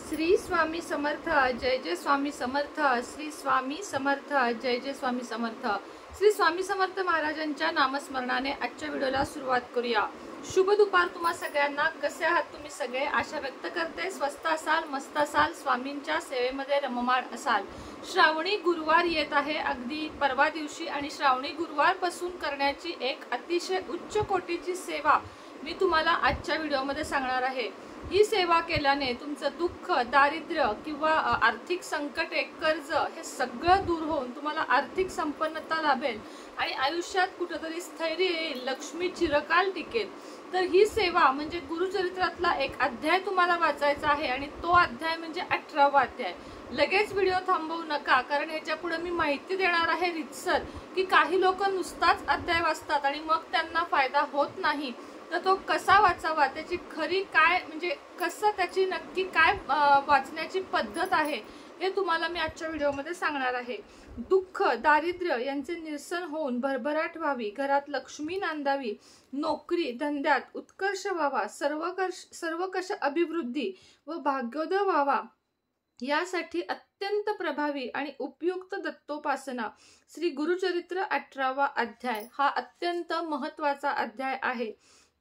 श्री स्वामी समर्थ जय जय स्वामी समर्थ श्री स्वामी समर्थ जय जय स्वामी समर्थ श्री स्वामी समर्थ महाराजांच्या नामस्मरणाने आजच्या व्हिडिओला सुरुवात करूया। शुभ दुपार तुम्हा सगळ्यांना। कसे आहात तुम्ही सगळे? आशा व्यक्त करते स्वस्त असाल, मस्त असाल, स्वामींच्या सेवेमध्ये रममाण असाल। श्रावणी गुरुवार येत आहे अगदी परवा दिवशी आणि श्रावणी गुरुवार पासून करण्याची एक अतिशय उच्च कोटीची सेवा मी तुम्हाला आजच्या व्हिडिओमध्ये सांगणार आहे। ही सेवा केल्याने तुमचं दुःख, दारिद्र्य किंवा आर्थिक संकटे, कर्ज हे सगळं दूर होऊन तुम्हाला आर्थिक संपन्नता लाभेल आणि आयुष्यात कुठेतरी स्थैर्य येईल, लक्ष्मी चिरकाल टिकेल। तर ही सेवा म्हणजे गुरुचरित्रातला एक अध्याय तुम्हाला वाचायचा आहे आणि तो अध्याय म्हणजे 18वा अध्याय। लगेच व्हिडिओ थांबवू नका, कारण ह्याच्या पुढे मी माहिती देणार आहे रितसर की काही लोक नुसताच अध्याय वाचतात आणि मग त्यांना फायदा होत नाही। तर तो कसा वाचावा, त्याची खरी काय म्हणजे कसं त्याची नक्की काय वाचण्याची पद्धत आहे हे तुम्हाला मी आजच्या व्हिडिओमध्ये सांगणार आहे। दुःख, दारिद्र्य यांचे निरसन होऊन भरभराट व्हावी, घरात लक्ष्मी नांदावी, नोकरी धंद्यात उत्कर्ष व्हावा, सर्वकष अभिवृद्धी व भाग्योदय व्हावा, यासाठी अत्यंत प्रभावी आणि उपयुक्त दत्तोपासना श्री गुरुचरित्र 18वा अध्याय हा अत्यंत महत्त्वाचा अध्याय आहे।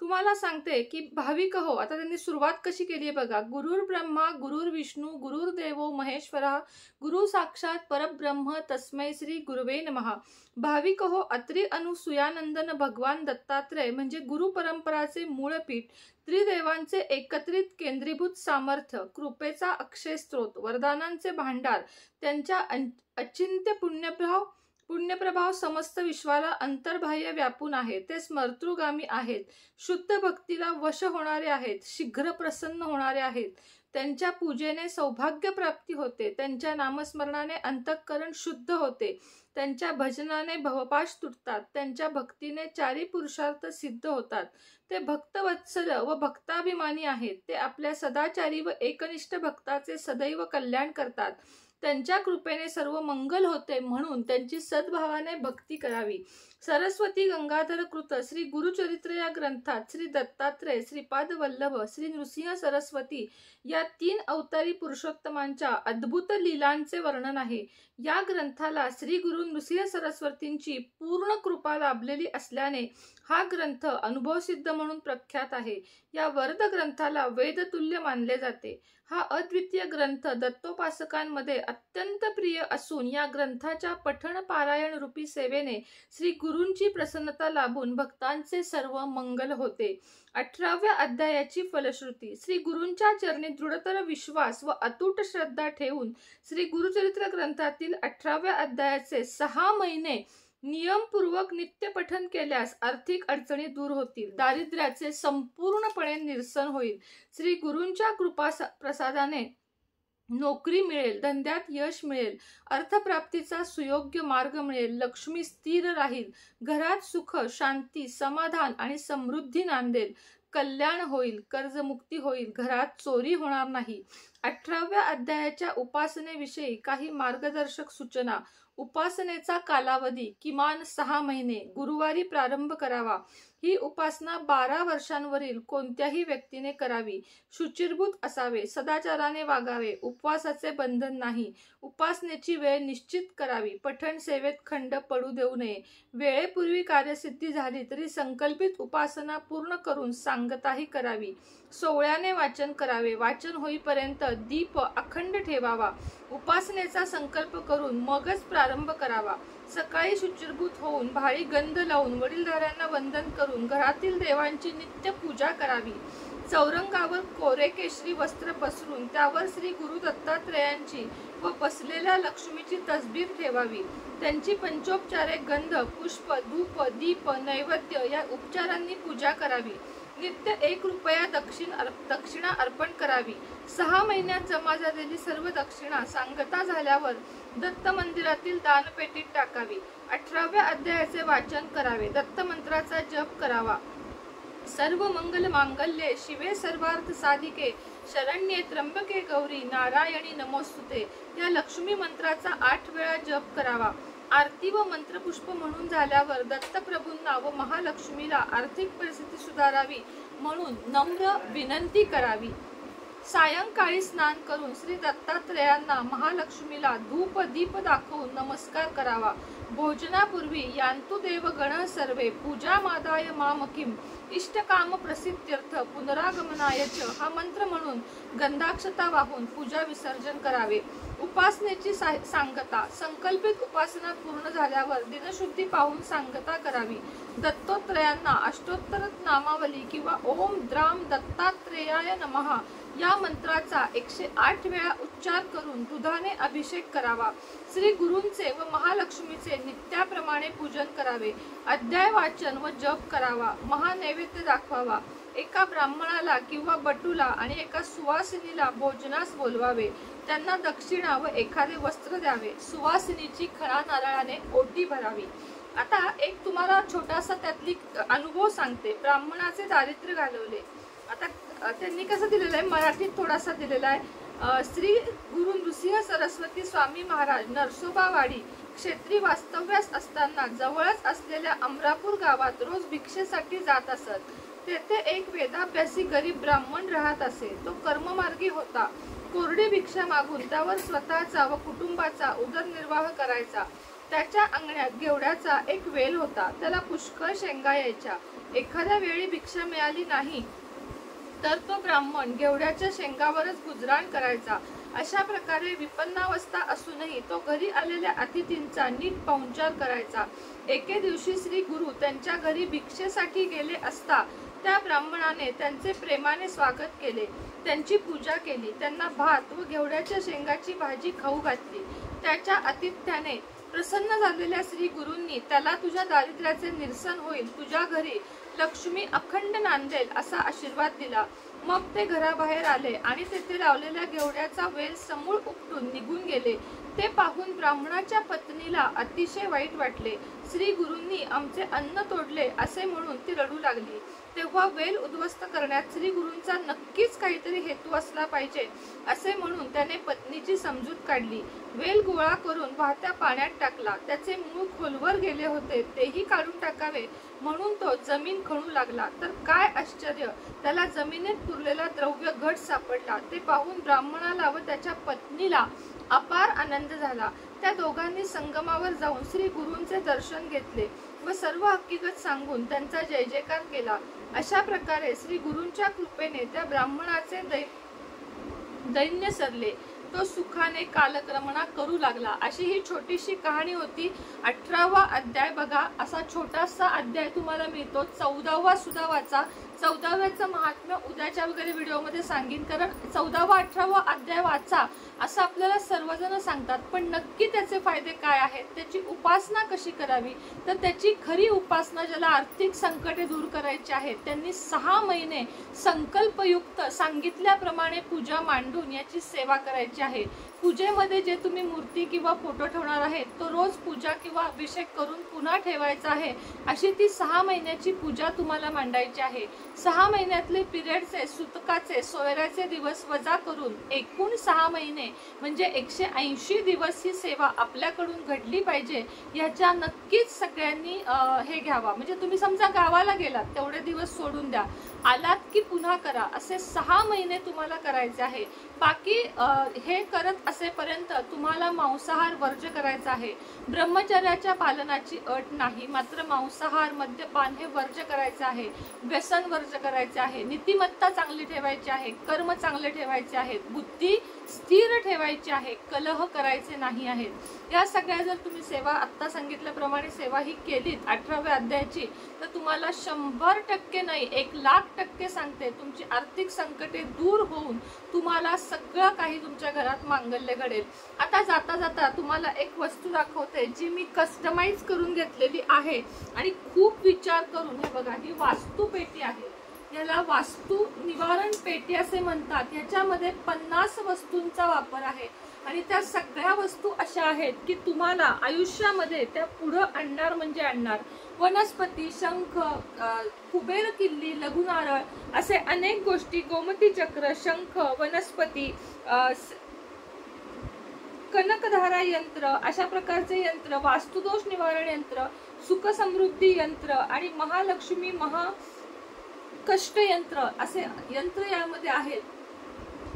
तुम्हाला सांगते की भाविक हो, आता त्यांनी सुरुवात कशी केली आहे बघा। गुरुर ब्रह्मा गुरुर विष्णू गुरुर्देवो महेश्वरा गुरु साक्षात परब्रह्म तस्मै श्री गुरुवे नमः। भाविक हो, अत्रि अनुसुयानंदन भगवान दत्तात्रय म्हणजे गुरु परंपराचे मूळपीठ, त्रिदेवांचे एकत्रित केंद्रीभूत सामर्थ्य, कृपेचा अक्षय स्त्रोत, वरदानांचे भांडार, त्यांच्या अचिंत्य पुण्यप्रभाव समस्त विश्वाला अंतर्बाह्य व्यापून आहे। ते स्मर्तृगामी आहेत, शुद्ध भक्तीला वश होणारे आहेत, शीघ्र प्रसन्न होणारे आहेत। त्यांच्या पूजेने सौभाग्य प्राप्ती होते, त्यांच्या नामस्मरणाने अंतःकरण शुद्ध होते, त्यांच्या भजनाने भवपाश तुटतात, त्यांच्या भक्तीने चारी पुरुषार्थ सिद्ध होतात। ते भक्तवत्सल व भक्ताभिमानी आहेत, ते आपल्या सदाचारी व एकनिष्ठ भक्ताचे सदैव कल्याण करतात। त्यांच्या कृपेने सर्व मंगल होते, म्हणून त्यांची सद्भावाने भक्ती करावी। सरस्वती गंगाधर कृत श्री गुरुचरित्र या ग्रंथात श्री दत्तात्रय, श्रीपाद वल्लभ, श्री नृसिंह सरस्वती या 3 अवतारी पुरुषोत्तमांच्या अद्भुत लीलांचे वर्णन आहे। या ग्रंथाला श्री गुरु नृसिंह सरस्वतींची पूर्ण कृपा लाभलेली असल्याने हा ग्रंथ अनुभवसिद्ध म्हणून प्रख्यात आहे। या वर्द ग्रंथाला वेदतुल्य मानले जाते। हा अद्वितीय ग्रंथ दत्तोपासकांमध्ये अत्यंत प्रिय असून या ग्रंथाच्या पठण पारायण रूपी सेवेने श्री गुरूंची प्रसन्नता लाभून भक्तांचे सर्व मंगल होते। 18व्या अध्यायाची फलश्रुती। श्री गुरूंच्या चरणी दृढतर विश्वास व अतूट श्रद्धा ठेवून श्री गुरुचरित्र ग्रंथातील 18व्या अध्यायाचे 6 महिने नियमपूर्वक नित्य पठन केल्यास आर्थिक अडचणी दूर होतील, दारिद्र्याचे संपूर्णपणे निरसन होईल, श्री गुरूंच्या कृपा प्रसादाने नोकरी मिळेल, धंद्यात यश मिळेल, अर्थप्राप्तीचा सुयोग्य मार्ग मिळेल, लक्ष्मी स्थिर राहील, घरात सुख, शांती, समाधान आणि समृद्धी नांदेल, कल्याण होईल, कर्जमुक्ती होईल, घरात चोरी होणार नाही। 18व्या अध्यायाच्या उपासनेविषयी काही मार्गदर्शक सूचना। उपासनेचा कालावधी किमान 6 महिने, गुरुवारी प्रारंभ करावा। ही उपासना 12 वर्षांवरील कोणत्याही व्यक्तीने करावी। शुचिर्भूत असावे, सदाचाराने वागावे, उपवासाचे बंधन नाही, उपासनेची वेळ निश्चित करावी, पठण सेवेत खंड पडू देऊ नये, वेळेपूर्वी कार्यसिद्धी झाली तरी संकल्पित उपासना पूर्ण करून सांगताही करावी, सोहळ्याने वाचन करावे, वाचन होईपर्यंत दीप अखंड ठेवावा, उपासनेचा संकल्प करून मगच प्रारंभ करावा, सकाळी शुचिर्भूत होऊन भारी गंध लावून वडीलधाऱ्यांना वंदन करून घरातील देवांची नित्य पूजा करावी, चौरंगावर कोरे केशरी वस्त्र पसरून त्यावर श्री गुरु दत्तात्रयांची व बसलेल्या लक्ष्मीची तसबीर ठेवावी, त्यांची पंचोपचारे गंध, पुष्प, धूप, दीप, नैवेद्य या उपचारांनी पूजा करावी, नित्य 1 रुपया दक्षिणा अर्पण करावी। 6 महिन्यात जमा झालेली सर्व दक्षिणा सांगता झाल्यावर दत्त मंदिरातील दानपेटीत टाकावी। 18व्या अध्यायाचे वाचन करावे, दत्त मंत्राचा जप करावा। सर्व मंगल मांगल्ये शिवे सर्वार्थ साधिके शरण्ये त्र्यंबके गौरी नारायणी नमोस्तुते या लक्ष्मी मंत्राचा 8 वेळा जप करावा। आरती व मंत्रपुष्प म्हणून झाल्यावर दत्तप्रभूंना व महालक्ष्मीला आर्थिक परिस्थिती सुधारावी म्हणून नम्र विनंती करावी। सायंकाळी स्नान करून श्री दत्तात्रेयांना महालक्ष्मीला धूप दीप दाखवून नमस्कार करावा। भोजनापूर्वी यान्तु देव गण सर्वे पूजा मादाय मामकिम इष्टकाम प्रसिद्ध्यर्थ पुनरागमनाय च हा मंत्र म्हणून गंधाक्षता वाहून पूजा विसर्जन करावे। उपासनेची सांगता संकल्पित उपासना पूर्ण झाल्यावर दिनशुद्धी पाहून सांगता करावी। दत्तोत्रयांना अष्टोत्तर नामावली किंवा ओम द्राम दत्तात्रेयाय नमः या मंत्राचा 108 वेळा उच्चार करून दुधाने अभिषेक करावा। श्री गुरूंचे व महालक्ष्मीचे नित्याप्रमाणे पूजन करावे। अध्याय वाचन व जप करावा। महानैवेद्य दाखवावा। एका ब्राह्मणाला किंवा बटूला आणि एका सुवासिनीला भोजनास बोलवावे। त्यांना दक्षिणा व एखादे वस्त्र द्यावे। सुवासिनीची खळा नारळाने ओटी भरावी। आता एक तुम्हाला छोटासा त्यातली अनुभव सांगते। ब्राह्मणाचे दारिद्र्य घालवले। आता त्यांनी कसं दिलेलं आहे, मराठीत थोडासा दिलेला आहे। श्री गुरु नृसिंह सरस्वती स्वामी महाराज नरसोबावाडी क्षेत्री वास्तव्यास असताना जवळच असलेल्या अमरापूर गावात रोज भिक्षेसाठी जात असत। तेथे एक वेदाभ्यासी गरीब ब्राह्मण राहत असे। तो कर्ममार्गी होता। कोरडी भिक्षा मागून त्यावर स्वतःचा व कुटुंबाचा उदरनिर्वाह करायचा। त्याच्या अंगणात गेवड्याचा एक वेल होता। त्याला पुष्कळ शेंगा यायच्या। एखाद्या वेळी भिक्षा मिळाली नाही तर तो ब्राह्मण गेवड्याच्या शेंगावरच गुजराण करायचा। अशा प्रकारे विपन्नावस्था असूनही तो घरी आलेल्या अतिथींचा नीट पाहुणचार करायचा। एके दिवशी श्री गुरु त्यांच्या घरी भिक्षेसाठी गेले असता त्या ब्राह्मणाने त्यांचे प्रेमाने स्वागत केले। त्यांची पूजा केली। त्यांना भात व गेवड्याच्या शेंगाची भाजी खाऊ घातली। त्याच्या आतिथ्याने प्रसन्न झालेल्या श्री गुरूंनी त्याला तुझ्या दारिद्र्याचे निरसन होईल, तुझ्या घरी लक्ष्मी अखंड नांदेल असा आशीर्वाद दिला। मग ते घराबाहेर आले आणि तेथे लावलेल्या गेवड्याचा वेल समूळ उपटून निघून गेले। ते पाहून ब्राह्मणाच्या पत्नीला अतिशय वाईट वाटले। श्री गुरूंनी आमचे अन्न तोडले असे म्हणून ती रडू लागली। तेव्हा वेल उद्ध्वस्त करण्यात श्री गुरूंचा नक्कीच काहीतरी हेतू असला पाहिजे असे म्हणून त्याने पत्नीची समजूत काढली। वेल गोळा करून वाहत्या पाण्यात टाकला। त्याचे मूळ खोलवर गेले होते, तेही काढून टाकावे म्हणून तो जमीन खणू लागला तर काय आश्चर्य, त्याला जमिनीत पुरलेला द्रव्य घट सापडला। ते पाहून ब्राह्मणाला व त्याच्या पत्नीला अपार आनंद झाला। त्या दोघांनी संगमावर जाऊन श्री गुरूंचे दर्शन घेतले व सर्व हकीकत सांगून त्यांचा जय जयकार केला। अशा प्रकारे श्री गुरूंच्या कृपेने त्या ब्राह्मणाचे दैन्य सरले। तो सुखाने कालक्रमणा करू लागला। अशी ही छोटीशी कहाणी होती। 18वा अध्याय बघा, असा छोटासा अध्याय तुम्हाला मिळतो। 14वा सुद्धा वाचा। 14व्याचं महात्म्य उद्याच्या वगैरे व्हिडिओमध्ये सांगेन, कारण 14वा 18वा अध्याय वाचा असं आपल्याला सर्वजण सांगतात, पण नक्की त्याचे फायदे काय आहेत, त्याची उपासना कशी करावी, तर त्याची खरी उपासना ज्याला आर्थिक संकटे दूर करायची आहेत त्यांनी 6 महिने संकल्पयुक्त सांगितल्याप्रमाणे पूजा मांडून याची सेवा करायची आहे। पूजेमध्ये जे तुम्ही मूर्ती किंवा फोटो ठेवणार आहेत तो रोज पूजा किंवा अभिषेक करून पुन्हा ठेवायचा आहे। अशी ती 6 महिन्याची पूजा तुम्हाला मांडायची आहे। 6 महिन्यातले पिरियडचे, सुतकाचे, सोयऱ्याचे दिवस वजा करून एकूण 6 महिने म्हणजे 180 दिवस ही सेवा आपल्याकडून घडली पाहिजे। याच्या नक्कीच सगळ्यांनी हे घ्यावा। म्हणजे तुम्ही समजा गावाला गेलात तेवढे दिवस सोडून द्या, आलात की पुन्हा करा, असे 6 महिने तुम्हाला करायचे आहे। बाकी हे करत असेपर्यंत तुम्हाला मांसाहार वर्ज्य करायचा आहे। ब्रह्मचर्याच्या पालनाची अट नाही, मात्र मांसाहार, मद्यपान हे वर्ज्य करायचे आहे। व्यसन वर्ज्य करायचे आहे। नीतिमत्ता चांगली ठेवायची आहे। कर्म चांगले ठेवायचे आहेत। बुद्धी स्थिर ठेवायची आहे। कलह करायचे नाही आहेत। या सगळ्या जर तुम्ही सेवा आत्ता सांगितल्याप्रमाणे सेवा ही केलीत 18व्या अध्यायाची, तर तुम्हाला 100% नाही 1,00,000% सांगते तुमची आर्थिक संकटे दूर होऊन तुम्हाला सगळं काही तुमच्या घरात मांगल्य घडेल। आता जाता जाता तुम्हाला एक वस्तू दाखवते जी मी कस्टमाइज करून घेतलेली आहे आणि खूप विचार करून। हे बघा, ही वास्तू पेटी आहे। याला वास्तू निवारण पेटी असे म्हणतात। याच्यामध्ये 50 वस्तूंचा वापर आहे आणि त्या सगळ्या वस्तू अशा आहेत की तुम्हाला आयुष्यामध्ये त्या पुढे आणणार म्हणजे आणणार। वनस्पती, शंख, कुबेर किल्ली, लघु नारळ असे अनेक गोष्टी, गोमती चक्र, शंख, वनस्पती, कनकधारा यंत्र, अशा प्रकारचे यंत्र, वास्तुदोष निवारण यंत्र, सुख समृद्धी यंत्र आणि महालक्ष्मी कष्ट यंत्र असे यंत्र यामध्ये आहेत।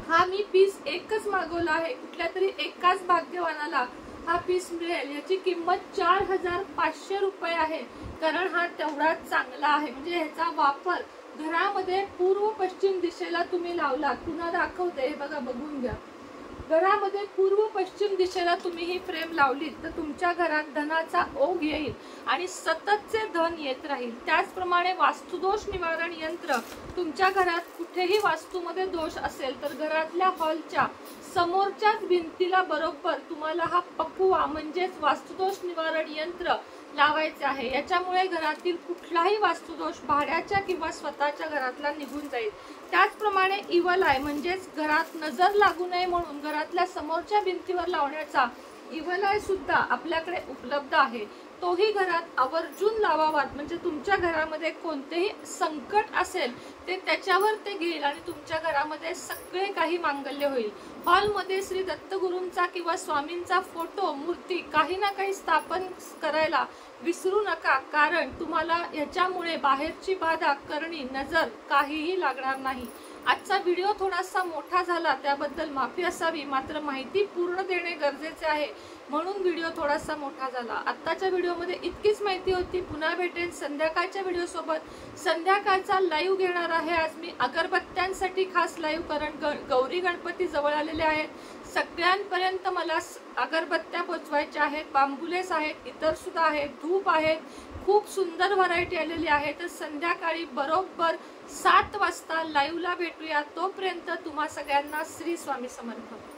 हा मी पीस एकच मागवला आहे, कुठल्या तरी एकाच भाग्यवानाला हा पीस मिळेल। याची किंमत 4500 रुपये आहे, कारण हा तेवढाच चांगला आहे। म्हणजे ह्याचा वापर घरामध्ये पूर्व पश्चिम दिशेला तुम्ही लावला, पुन्हा दाखवते हे बघा, बघून घ्या। घरामध्ये पूर्व पश्चिम दिशेला तुम्ही ही फ्रेम लावली तर तुमच्या घरात धनाचा ओघ येईल आणि सततचे धन येत राहील। त्याचप्रमाणे वास्तुदोष निवारण यंत्र, तुमच्या घरात कुठेही वास्तूमध्ये दोष असेल तर घरातल्या हॉलच्या समोरच्याच भिंतीला बरोबर तुम्हाला हा पकुवा म्हणजेच वास्तुदोष निवारण यंत्र लावायचे आहे। याच्यामुळे घरातील कुठलाही वास्तुदोष भाड्याच्या किंवा स्वतःच्या घरातला निघून जाईल। त्याचप्रमाणे इवल आय म्हणजेच घरात नजर लागू नये म्हणून घरातल्या समोरच्या भिंतीवर लावण्याचा इवल आय सुद्धा आपल्याकडे उपलब्ध आहे। तोही घरात आवर्जून लावावा, म्हणजे तुमच्या घरामध्ये कोणतेही संकट असेल ते त्याच्यावर ते घेईल आणि तुमच्या घरामध्ये सगळे काही मांगल्य होईल। हॉलमध्ये श्री दत्तगुरूंचा किंवा स्वामींचा फोटो, मूर्ती काही ना काही स्थापन करायला विसरू नका, कारण तुम्हाला याच्यामुळे बाहेरची बाधा, करणी, नजर काहीही लागणार नाही। आजचा व्हिडिओ थोडासा मोठा झाला त्याबद्दल माफी असावी, मात्र माहिती पूर्ण देणे गरजेचे आहे म्हणून व्हिडिओ थोडासा मोठा झाला। आत्ताच्या व्हिडिओमध्ये इतकीच माहिती होती। पुन्हा भेटेन संध्याकाळच्या व्हिडिओ सोबत। संध्याकाळचा लाईव्ह घेणार आहे आज मी अगरबत्त्यांसाठी खास लाईव्ह, कारण गौरी गणपती जवळ आलेले आहेत। सगळ्यांपर्यंत मला अगरबत्त्या पोचवायच्या आहेत, बांबुलेस आहेत, इतर सुद्धा आहेत, धूप आहेत, खूप सुंदर व्हरायटी आलेली आहे। तर संध्याकाळी बरोबर 7 वाजता लाईव्हला भेटूया। तोपर्यंत तुम्हा सगळ्यांना श्री स्वामी समर्थ।